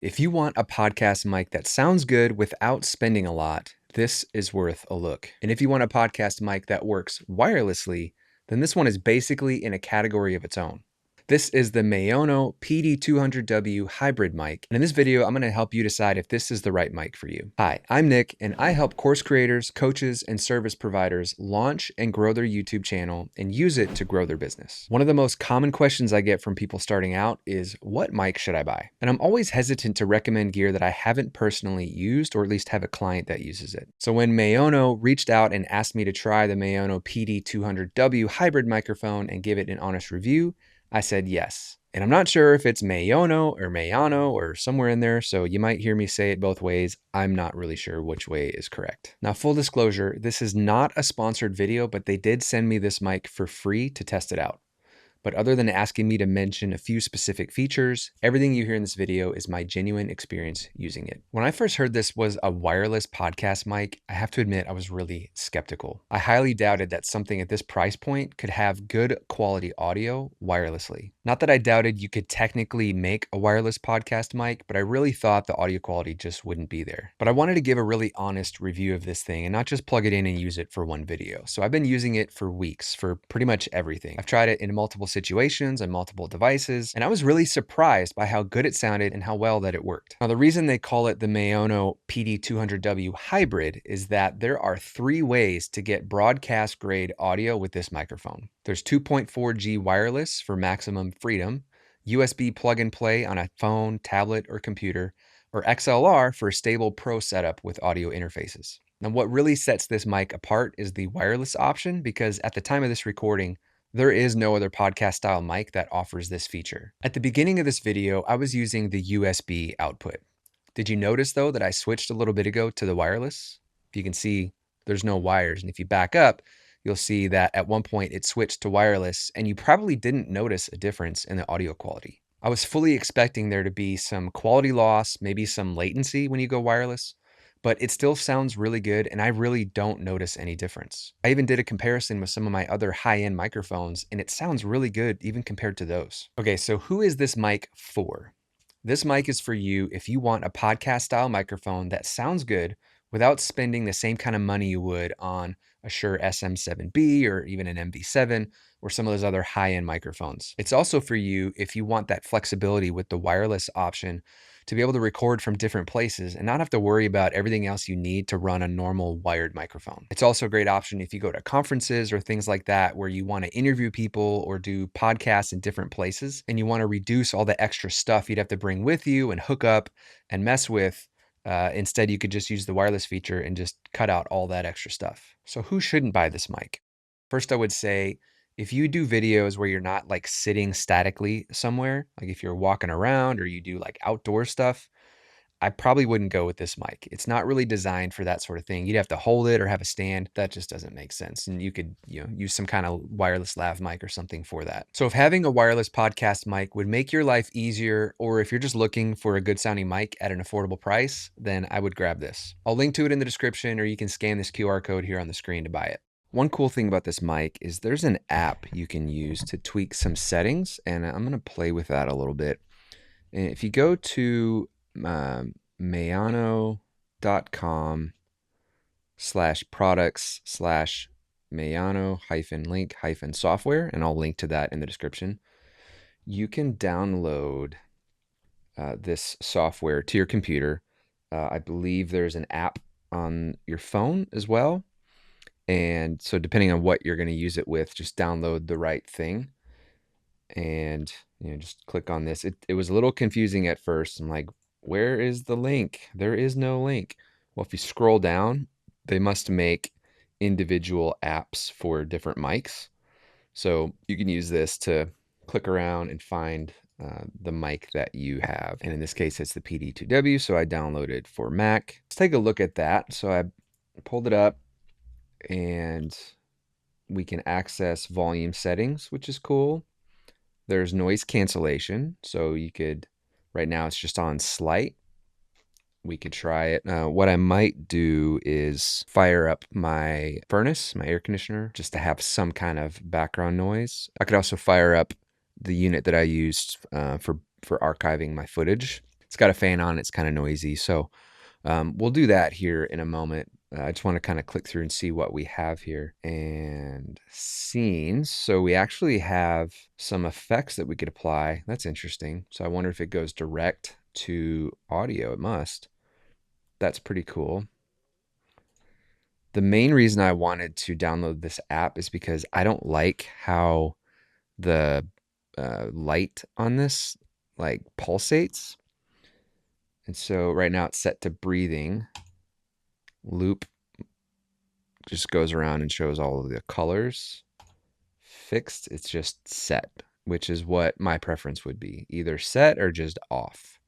If you want a podcast mic that sounds good without spending a lot, this is worth a look. And if you want a podcast mic that works wirelessly, then this one is basically in a category of its own. This is the Maono PD200W Hybrid mic, and in this video, I'm going to help you decide if this is the right mic for you. Hi, I'm Nick, and I help course creators, coaches, and service providers launch and grow their YouTube channel and use it to grow their business. One of the most common questions I get from people starting out is, what mic should I buy? And I'm always hesitant to recommend gear that I haven't personally used, or at least have a client that uses it. So when Maono reached out and asked me to try the Maono PD200W Hybrid microphone and give it an honest review, I said yes. And I'm not sure if it's Maono or somewhere in there, so you might hear me say it both ways. I'm not really sure which way is correct. Now, full disclosure, this is not a sponsored video, but they did send me this mic for free to test it out. But other than asking me to mention a few specific features, everything you hear in this video is my genuine experience using it. When I first heard this was a wireless podcast mic, I have to admit I was really skeptical. I highly doubted that something at this price point could have good quality audio wirelessly. Not that I doubted you could technically make a wireless podcast mic, but I really thought the audio quality just wouldn't be there. But I wanted to give a really honest review of this thing and not just plug it in and use it for one video. So I've been using it for weeks for pretty much everything. I've tried it in multiple situations and multiple devices, and I was really surprised by how good it sounded and how well that it worked. Now, the reason they call it the Maono PD200W Hybrid is that there are 3 ways to get broadcast grade audio with this microphone. There's 2.4G wireless for maximum freedom, USB plug and play on a phone, tablet, or computer, or XLR for a stable pro setup with audio interfaces. Now, what really sets this mic apart is the wireless option, because at the time of this recording, there is no other podcast style mic that offers this feature. At the beginning of this video, I was using the USB output. Did you notice though that I switched a little bit ago to the wireless? If you can see, there's no wires. And if you back up, you'll see that at one point it switched to wireless, and you probably didn't notice a difference in the audio quality. I was fully expecting there to be some quality loss, maybe some latency when you go wireless, but it still sounds really good, and I really don't notice any difference. I even did a comparison with some of my other high-end microphones, and it sounds really good even compared to those. Okay, so who is this mic for? This mic is for you if you want a podcast style microphone that sounds good without spending the same kind of money you would on a Shure SM7B or even an MV7 or some of those other high-end microphones. It's also for you if you want that flexibility with the wireless option to be able to record from different places and not have to worry about everything else you need to run a normal wired microphone. It's also a great option if you go to conferences or things like that where you want to interview people or do podcasts in different places and you want to reduce all the extra stuff you'd have to bring with you and hook up and mess with. Instead, you could just use the wireless feature and just cut out all that extra stuff. So who shouldn't buy this mic? First, I would say if you do videos where you're not like sitting statically somewhere, like if you're walking around or you do like outdoor stuff, I probably wouldn't go with this mic. It's not really designed for that sort of thing. You'd have to hold it or have a stand. That just doesn't make sense. And you could, use some kind of wireless lav mic or something for that. So if having a wireless podcast mic would make your life easier, or if you're just looking for a good sounding mic at an affordable price, then I would grab this. I'll link to it in the description, or you can scan this QR code here on the screen to buy it. One cool thing about this mic is there's an app you can use to tweak some settings, and I'm going to play with that a little bit. And if you go to Maono.com/products/Maono-Link-software, and I'll link to that in the description. You can download this software to your computer. I believe there's an app on your phone as well. And so depending on what you're going to use it with, just download the right thing and just click on this. It was a little confusing at first. I'm like, where is the link? There is no link. Well, if you scroll down, they must make individual apps for different mics. So you can use this to click around and find the mic that you have. And in this case, it's the PD2W. So I downloaded for Mac. Let's take a look at that. So I pulled it up, and we can access volume settings, which is cool. There's noise cancellation. So you could, right now it's just on slight. We could try it. What I might do is fire up my furnace, my air conditioner, just to have some kind of background noise. I could also fire up the unit that I used for archiving my footage. It's got a fan on, it's kind of noisy. So we'll do that here in a moment. I just want to kind of click through and see what we have here. And scenes. So we actually have some effects that we could apply. That's interesting. So I wonder if it goes direct to audio. It must. That's pretty cool. The main reason I wanted to download this app is because I don't like how the light on this like pulsates. And so right now it's set to breathing. Loop just goes around and shows all of the colors. Fixed, it's just set, which is what my preference would be. Either set or just off.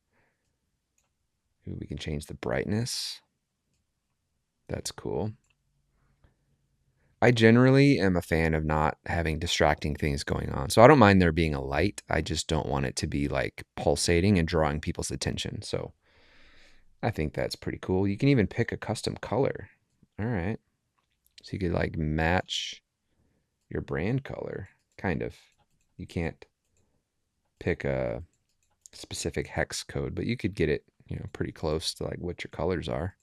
Ooh, we can change the brightness. That's cool. I generally am a fan of not having distracting things going on. So I don't mind there being a light. I just don't want it to be like pulsating and drawing people's attention. So I think that's pretty cool. You can even pick a custom color. All right. So you could like match your brand color, kind of. You can't pick a specific hex code, but you could get it, pretty close to like what your colors are.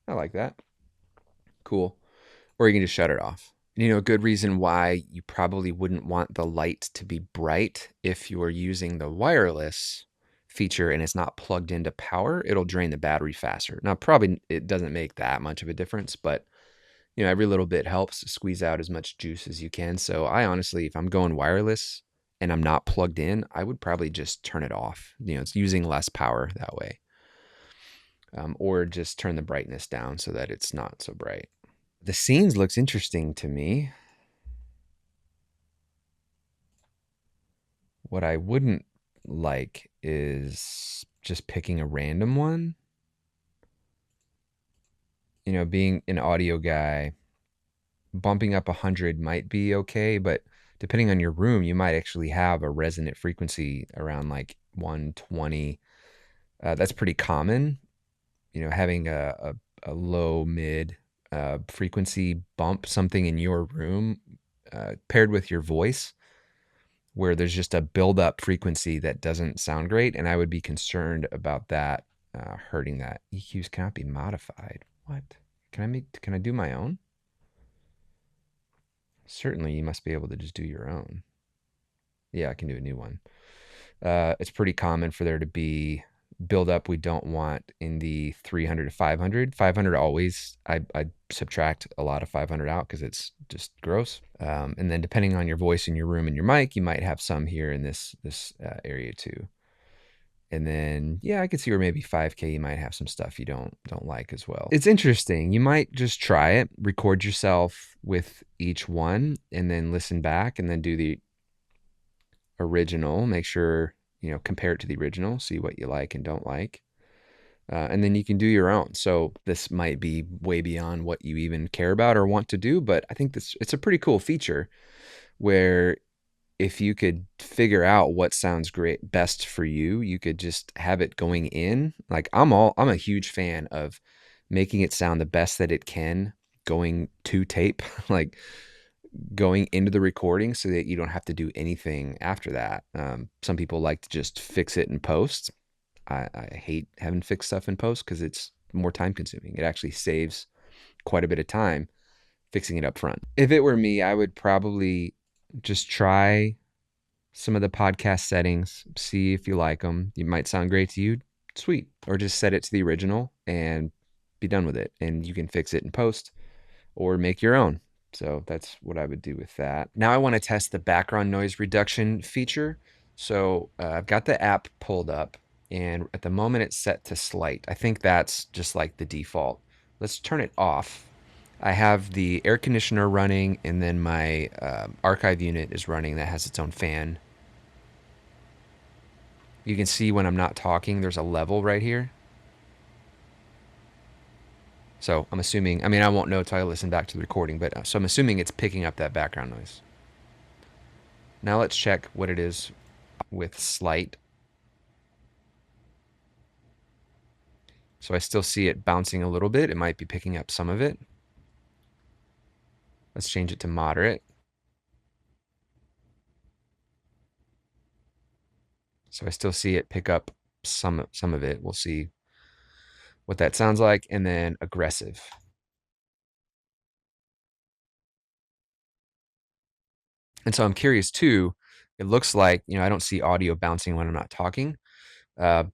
I like that. Cool. Or you can just shut it off. A good reason why you probably wouldn't want the light to be bright if you're using the wireless feature and it's not plugged into power, it'll drain the battery faster. Now, probably it doesn't make that much of a difference, but every little bit helps to squeeze out as much juice as you can. So I honestly, if I'm going wireless and I'm not plugged in, I would probably just turn it off. It's using less power that way. Or just turn the brightness down so that it's not so bright. The scenes looks interesting to me. What I wouldn't like is just picking a random one. Being an audio guy, bumping up 100 might be okay, but depending on your room, you might actually have a resonant frequency around like 120. That's pretty common. Having a low mid frequency bump something in your room paired with your voice where there's just a build-up frequency that doesn't sound great, and I would be concerned about that hurting that. EQs cannot be modified. What? Can I do my own? Certainly, you must be able to just do your own. Yeah, I can do a new one. It's pretty common for there to be build-up we don't want in the 300 to 500. 500 always, I subtract a lot of 500 out because it's just gross. And then depending on your voice in your room and your mic, you might have some here in this area too. And then, yeah, I could see where maybe 5K you might have some stuff you don't like as well. It's interesting. You might just try it, record yourself with each one, and then listen back, and then do the original. Make sure, compare it to the original, see what you like and don't like. And then you can do your own. So this might be way beyond what you even care about or want to do, but I think it's a pretty cool feature where if you could figure out what sounds great best for you, you could just have it going in. Like I'm a huge fan of making it sound the best that it can going to tape, like going into the recording so that you don't have to do anything after that. Some people like to just fix it in post. I hate having fixed stuff in post because it's more time consuming. It actually saves quite a bit of time fixing it up front. If it were me, I would probably just try some of the podcast settings, see if you like them. It might sound great to you, sweet. Or just set it to the original and be done with it. And you can fix it in post or make your own. So that's what I would do with that. Now I want to test the background noise reduction feature. So I've got the app pulled up, and at the moment it's set to slight. I think that's just like the default. Let's turn it off. I have the air conditioner running, and then my archive unit is running that has its own fan. You can see when I'm not talking, there's a level right here. So I'm assuming, I won't know until I listen back to the recording, but so I'm assuming it's picking up that background noise. Now let's check what it is with slight. So I still see it bouncing a little bit. It might be picking up some of it. Let's change it to moderate. So I still see it pick up some of it. We'll see what that sounds like. And then aggressive. And so I'm curious too. It looks like, I don't see audio bouncing when I'm not talking. Uh,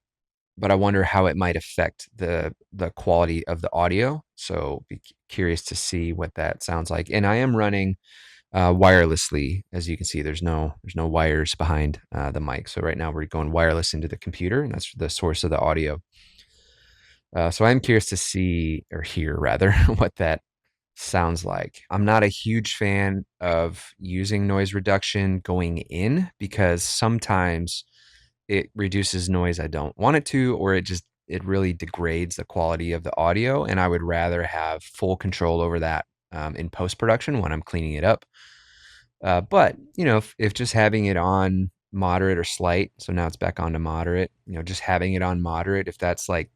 but I wonder how it might affect the quality of the audio. So be curious to see what that sounds like. And I am running wirelessly, as you can see. There's no wires behind the mic. So right now we're going wireless into the computer, and that's the source of the audio. So I'm curious to see, or hear rather, what that sounds like. I'm not a huge fan of using noise reduction going in because sometimes it reduces noise I don't want it to, or it really degrades the quality of the audio. And I would rather have full control over that in post-production when I'm cleaning it up. But if just having it on moderate or slight, so now it's back on to moderate, just having it on moderate, if that's like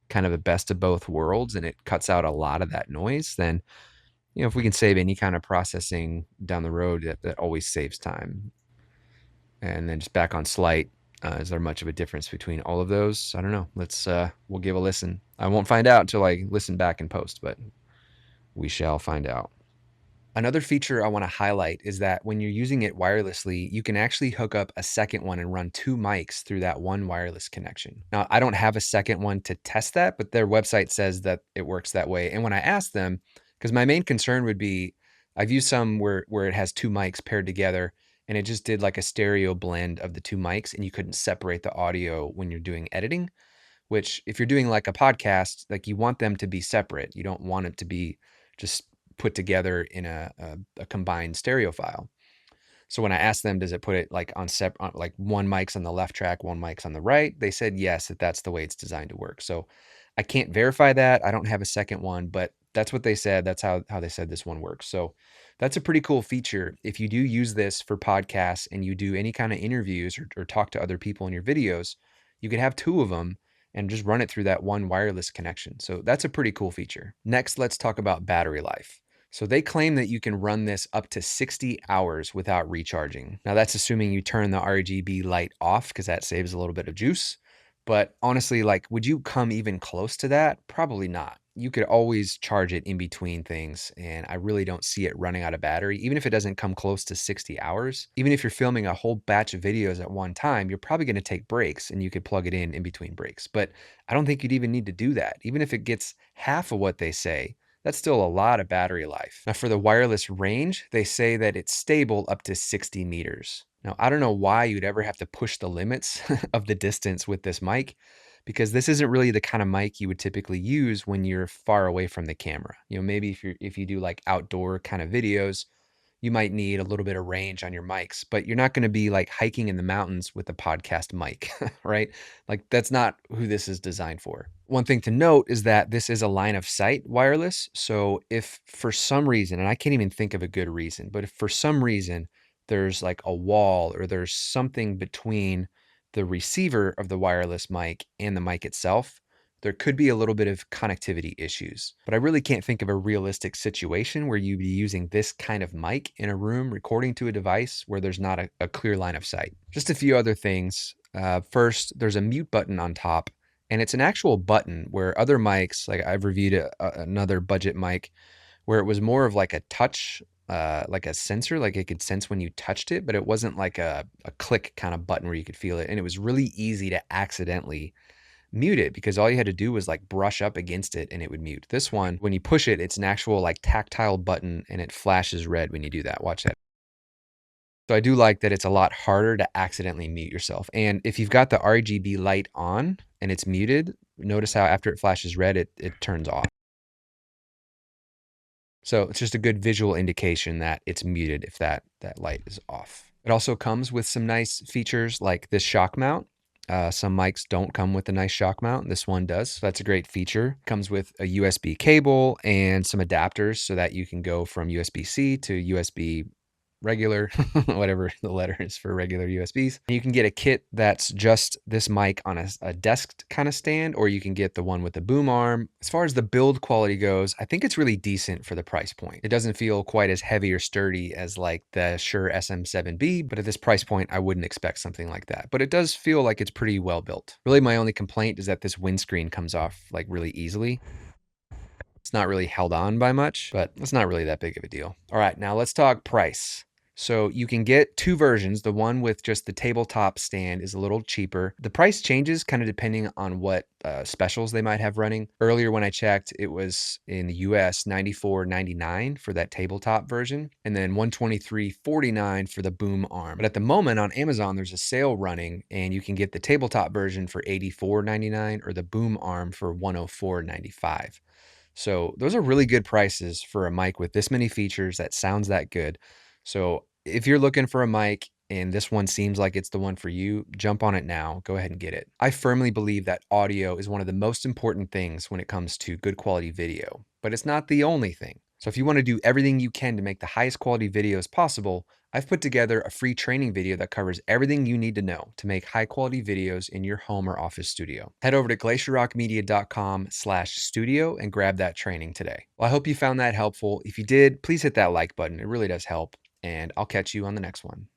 kind of a best of both worlds and it cuts out a lot of that noise, then if we can save any kind of processing down the road, that always saves time. And then just back on slight. Is there much of a difference between all of those? I don't know. We'll give a listen. I won't find out until I listen back in post, but we shall find out. Another feature I want to highlight is that when you're using it wirelessly, you can actually hook up a second one and run two mics through that one wireless connection. Now, I don't have a second one to test that, but their website says that it works that way. And when I asked them, because my main concern would be, I've used some where it has two mics paired together and it just did like a stereo blend of the two mics and you couldn't separate the audio when you're doing editing, which if you're doing like a podcast, like you want them to be separate. You don't want it to be just put together in a combined stereo file. So when I asked them, does it put it like on like one mic's on the left track, one mic's on the right? They said yes, that's the way it's designed to work. So I can't verify that. I don't have a second one, but that's what they said. That's how they said this one works. So that's a pretty cool feature. If you do use this for podcasts and you do any kind of interviews or talk to other people in your videos, you can have two of them and just run it through that one wireless connection. So that's a pretty cool feature. Next, let's talk about battery life. So they claim that you can run this up to 60 hours without recharging. Now that's assuming you turn the RGB light off because that saves a little bit of juice. But honestly, like, would you come even close to that? Probably not. You could always charge it in between things, and I really don't see it running out of battery, even if it doesn't come close to 60 hours. Even if you're filming a whole batch of videos at one time, you're probably going to take breaks and you could plug it in between breaks. But I don't think you'd even need to do that. Even if it gets half of what they say, that's still a lot of battery life. Now for the wireless range, they say that it's stable up to 60 meters. Now, I don't know why you'd ever have to push the limits of the distance with this mic, because this isn't really the kind of mic you would typically use when you're far away from the camera. Maybe if you do like outdoor kind of videos, you might need a little bit of range on your mics, but you're not going to be like hiking in the mountains with a podcast mic, right? Like that's not who this is designed for. One thing to note is that this is a line of sight wireless. So if for some reason, and I can't even think of a good reason, but if for some reason there's like a wall or there's something between the receiver of the wireless mic and the mic itself, there could be a little bit of connectivity issues. But I really can't think of a realistic situation where you'd be using this kind of mic in a room recording to a device where there's not a clear line of sight. Just a few other things. First, there's a mute button on top, and it's an actual button where other mics, like I've reviewed another budget mic where it was more of like a touch, like a sensor, like it could sense when you touched it, but it wasn't like a click kind of button where you could feel it. And it was really easy to accidentally mute it because all you had to do was like brush up against it and it would mute. This one, when you push it, it's an actual like tactile button and it flashes red when you do that. Watch that. So I do like that it's a lot harder to accidentally mute yourself. And if you've got the RGB light on and it's muted, notice how after it flashes red, it turns off. So it's just a good visual indication that it's muted if that light is off. It also comes with some nice features like this shock mount. Some mics don't come with a nice shock mount. This one does. So that's a great feature. Comes with a USB cable and some adapters so that you can go from USB-C to USB regular, whatever the letter is for regular USBs. And you can get a kit that's just this mic on a desk kind of stand, or you can get the one with the boom arm. As far as the build quality goes, I think it's really decent for the price point. It doesn't feel quite as heavy or sturdy as like the Shure SM7B, but at this price point, I wouldn't expect something like that. But it does feel like it's pretty well built. Really, my only complaint is that this windscreen comes off like really easily. It's not really held on by much, but it's not really that big of a deal. All right, now let's talk price. So you can get two versions. The one with just the tabletop stand is a little cheaper. The price changes kind of depending on what specials they might have running. Earlier when I checked, it was in the US $94.99 for that tabletop version, and then $123.49 for the boom arm. But at the moment on Amazon, there's a sale running, and you can get the tabletop version for $84.99 or the boom arm for $104.95. So those are really good prices for a mic with this many features that sounds that good. So if you're looking for a mic and this one seems like it's the one for you, jump on it now. Go ahead and get it. I firmly believe that audio is one of the most important things when it comes to good quality video, but it's not the only thing. So if you want to do everything you can to make the highest quality videos possible, I've put together a free training video that covers everything you need to know to make high quality videos in your home or office studio. Head over to glacierrockmedia.com/studio and grab that training today. Well, I hope you found that helpful. If you did, please hit that like button. It really does help, and I'll catch you on the next one.